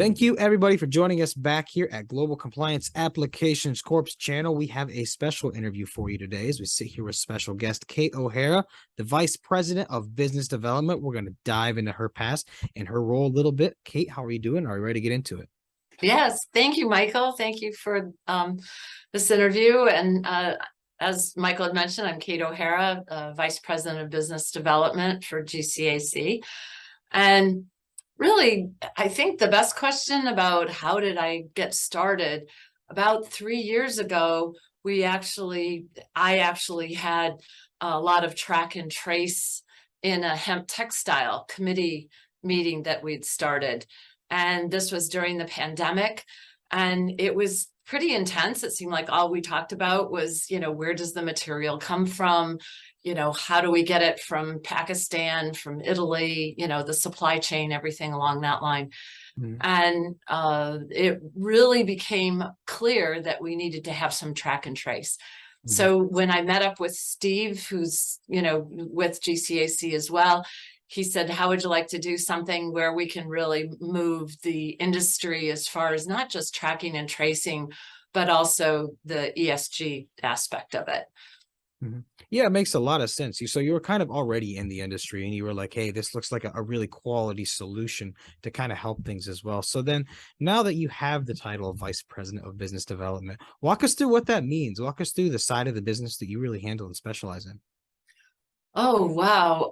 Thank you, everybody, for joining us back here at Global Compliance Applications Corp's channel. We have a special interview for you today as we sit here with special guest Kate O'Hara, the Vice President of Business Development. We're going to dive into her past and her role a little bit. Kate, how are you doing? Are you ready to get into it? Yes, thank you, Michael. Thank you for this interview. And as Michael had mentioned, I'm Kate O'Hara, Vice President of Business Development for GCAC. And really, I think the best question about how did I get started, about 3 years ago, I actually had a lot of track and trace in a hemp textile committee meeting that we'd started. And this was during the pandemic, and it was pretty intense. It seemed like all we talked about was, where does the material come from? How do we get it from Pakistan, from Italy, the supply chain, everything along that line. Mm-hmm. And it really became clear that we needed to have some track and trace. Mm-hmm. So when I met up with Steve, who's, with GCAC as well, he said, how would you like to do something where we can really move the industry as far as not just tracking and tracing, but also the ESG aspect of it? Mm-hmm. Yeah, it makes a lot of sense. So you were kind of already in the industry and you were like, hey, this looks like a really quality solution to kind of help things as well. So then now that you have the title of Vice President of Business Development, walk us through what that means. Walk us through the side of the business that you really handle and specialize in. Oh, wow.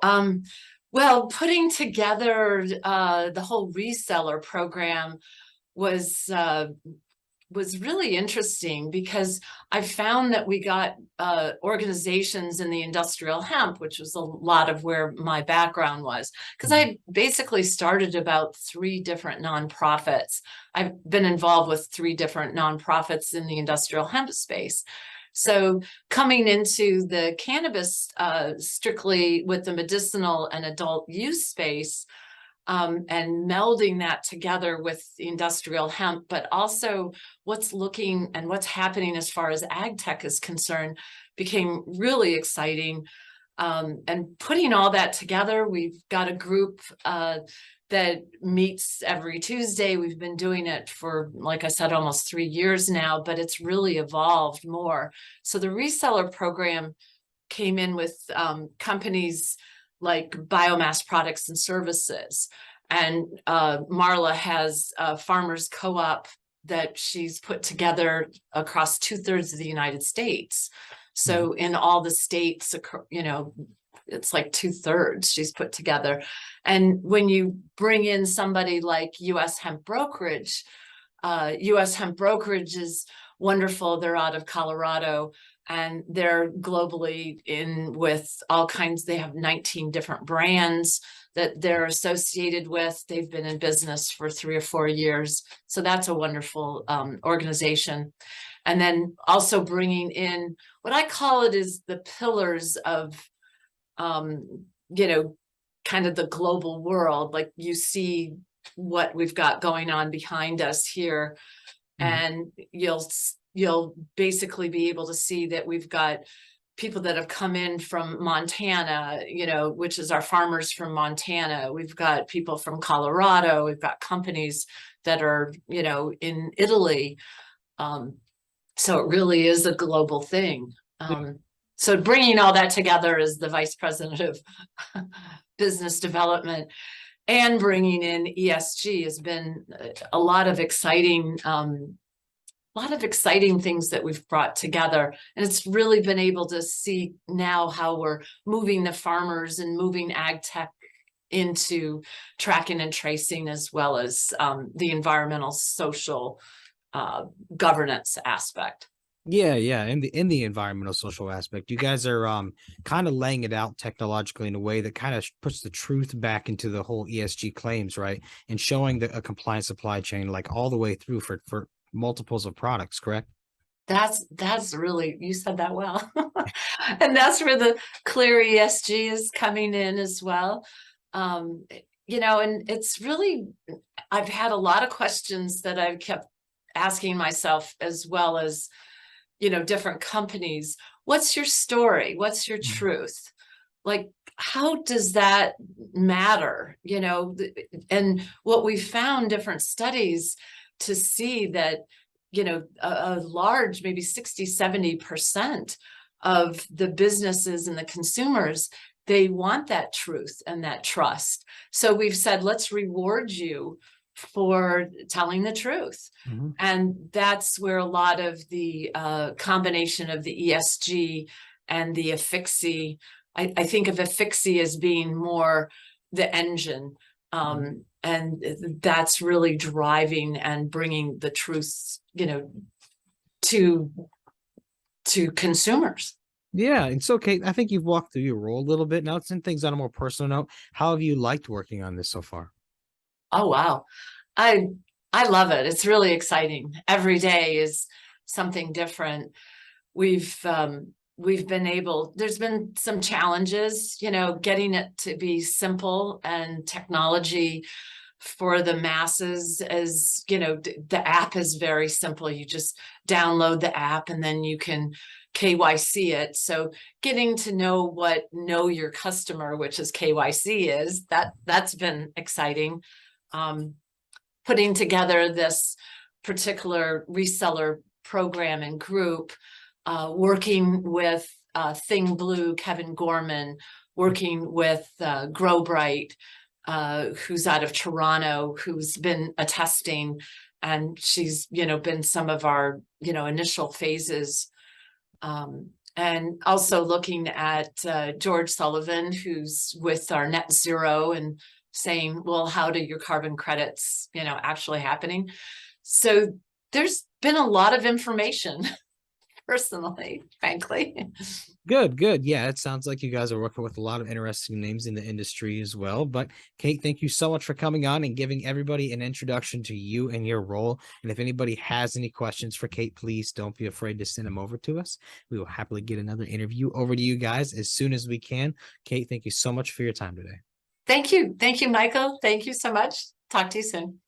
Well, putting together the whole reseller program was really interesting, because I found that we got organizations in the industrial hemp, which was a lot of where my background was, because I basically started about 3 different nonprofits. I've been involved with 3 different nonprofits in the industrial hemp space. So coming into the cannabis strictly with the medicinal and adult use space, and melding that together with the industrial hemp, but also what's happening as far as ag tech is concerned, became really exciting. And putting all that together, we've got a group that meets every Tuesday. We've been doing it for, like I said, almost 3 years now, but it's really evolved more. So the reseller program came in with companies like Biomass Products and Services. And Marla has a farmers co-op that she's put together across 2/3 of the United States. So in all the states, it's like 2/3 she's put together. And when you bring in somebody like US Hemp Brokerage, US Hemp Brokerage is wonderful. They're out of Colorado, and they're globally in with all kinds. They have 19 different brands that they're associated with. They've been in business for 3 or 4 years. So that's a wonderful organization. And then also bringing in what I call it is the pillars of, kind of the global world. Like you see what we've got going on behind us here, and you'll basically be able to see that we've got people that have come in from Montana, which is our farmers from Montana. We've got people from Colorado. We've got companies that are, in Italy. So it really is a global thing. So bringing all that together as the Vice President of Business Development and bringing in ESG has been a lot of exciting things that we've brought together. And it's really been able to see now how we're moving the farmers and moving ag tech into tracking and tracing, as well as the environmental, social governance aspect. Yeah. In the environmental social aspect, you guys are kind of laying it out technologically in a way that kind of puts the truth back into the whole ESG claims, right? And showing a compliant supply chain, like all the way through for multiples of products, correct? That's really, you said that well. And that's where the clear ESG is coming in as well. And it's really, I've had a lot of questions that I've kept asking myself, as well as, different companies. What's your story? What's your truth? like, how does that matter? And what we found different studies to see that, a large, maybe 60-70% of the businesses and the consumers, they want that truth and that trust. So we've said, let's reward you for telling the truth. Mhm. And that's where a lot of the combination of the ESG and the Efixii, I think of Efixii as being more the engine. And that's really driving and bringing the truth, to consumers. Yeah, and so Kate, I think you've walked through your role a little bit. Now let's end things on a more personal note. How have you liked working on this so far? Oh, wow. I I love it. It's really exciting. Every day is something different. We've been able, there's been some challenges, getting it to be simple, and technology for the masses is, the app is very simple. You just download the app and then you can KYC it. So getting to know what know your customer, which is KYC, is that's been exciting. Um, Putting together this particular reseller program and group, working with Thing Blue, Kevin Gorman, working with Grow Bright, who's out of Toronto, who's been attesting, and she's been some of our initial phases. And also looking at George Sullivan, who's with our net zero, and saying, well, how do your carbon credits, actually happening? So there's been a lot of information, personally, frankly. Good, good. Yeah, it sounds like you guys are working with a lot of interesting names in the industry as well. But Kate, thank you so much for coming on and giving everybody an introduction to you and your role. And if anybody has any questions for Kate, please don't be afraid to send them over to us. We will happily get another interview over to you guys as soon as we can. Kate, thank you so much for your time today. Thank you. Thank you, Michael. Thank you so much. Talk to you soon.